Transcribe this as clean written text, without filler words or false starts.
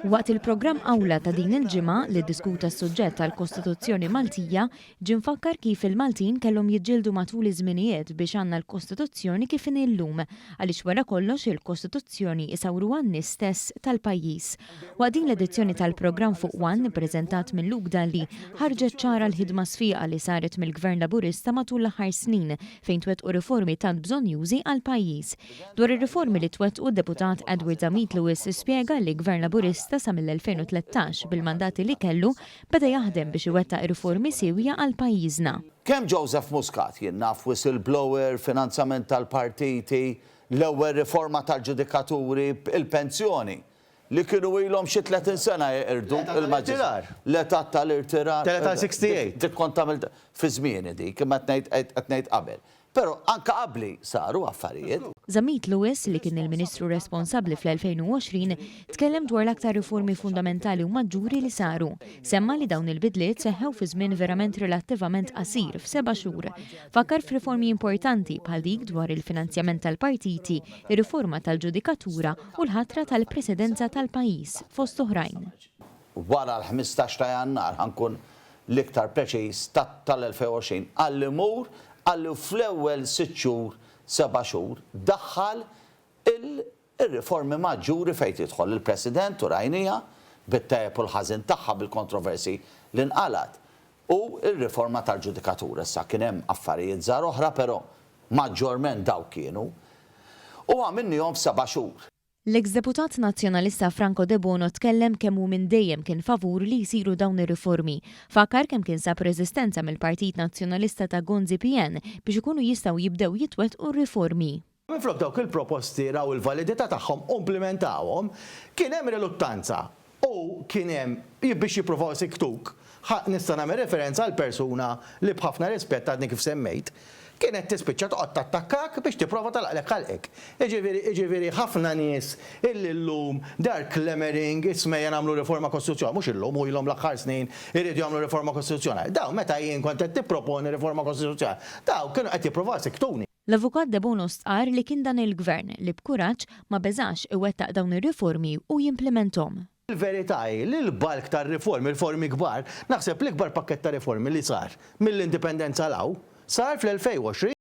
Waqt il-programm Awla ta' din il-ġimgħa li ddiskuta s-suġġett tal-Kostituzzjoni Maltija, ġie mfakkar kif il-Maltin kellhom jiġġieldu matul iż-żminijiet biex għandna l-Kostituzzjoni kif inhi llum għaliex wara kollox il-Kostituzzjoni isawruha n-nies stess tal-pajjiż. Waqt din l-edizzjoni tal-programm fuq One ippreżentat minn Luke Dalli ħarġet ċara l-ħidma sfiqa li saret mill-Gvern Laburista matul l-aħħar snin fejn twettqu riformi tant bżonjużi għall-pajjiż. Dwar ir-riformi li twettqu d-deputat Edward Zamit Lewis ispjega li Gvern Laburista sa mill-2013 bil-mandati li kellu beda jaħdem biex iwettaq riformi sewja għal pajjiżna. Kemm Joseph Muscat jien naf whistleblower, finanzjament tal-partiti, l-ewwel riforma tal-ġudikaturi, il-pensjoni li kienu ilhom xi 30 sena jirdu il-maġġistrar. L-età tal-irtirar. Tal-età 68. Dik kont tagħmel fi żmieni dik, imma qed ngħid qabel. Però anke qabli saru affarijiet. Zamit Lewis li kien il-Ministru responsabbli fl-2020 tkellem dwar l-aktar riformi fundamentali u maġġuri li saru. Semma li dawn il-bidliet seħħew fi żmien verament relattivament qasir f'7 xhur. Fakkar f'riformi importanti bħal dik dwar il-finanzjament tal-partiti, ir-riforma tal-ġudikatura u l-ħatra tal-presidenza tal-pajjiż fost oħrajn. Wara l-15 ta' Jannar ħankun l-iktar preċiż tal-2020 għall-imur għallu fl-ewwel 6 xhur, 7 xhur, daħħal il-riformi maġġuri fejn tidħol il-President u rajnija bit-tajjeb u l-ħażin tagħha bil-kontroversi li nqalat. U r-riforma tal-ġudikatura issa kien hemm affarijiet żgħar oħra, però maġġorment dawk kienu u għamilnihom f'7 xhur. L-ex-deputat nazzjonalista Franco De Bono tkellem kemm hu minn dejjem kien favur li jsiru dawn ir-riformi. Fakar kemm kien sab reżistenza mill-Partit Nazzjonalista ta' Gonzi PN biex ikunu jistgħu jibdew jitwettqu r-riformi. Minflok dawk il-proposti raw il-validità tagħhom implementawhom, kien hemm reluttanza u kien hemm biex jippruvaw siktuk. Nista' nagħmel referenza għal persuna li b'ħafna rispett għadni kif semmejt, kienet tispiċċa toqgħod tattakkak biex tipprova talqlek ħalqek. Jiġifieri ħafna nies illi llum dar clamoring ismejja nagħmlu riforma kostituzzjonali, mhux illum u ilhom l-aħħar snin iridu jagħmlu riforma kostituzzjonali. Daw meta jien kont qed tipproponi riforma kostituzzjonali, daw kienu qed jippruvaw siktuni. L-avukat De Bono stqar li kien dan il-gvern li b'kuraġġ ma beżax iwettaq dawn ir-riformi u jimplementhom. Il-verità hi li l-balk tar-riformi, riformi kbar, naħseb l-ikbar pakkett ta' riformi li sar mill-indipendenza law sar fl-2020.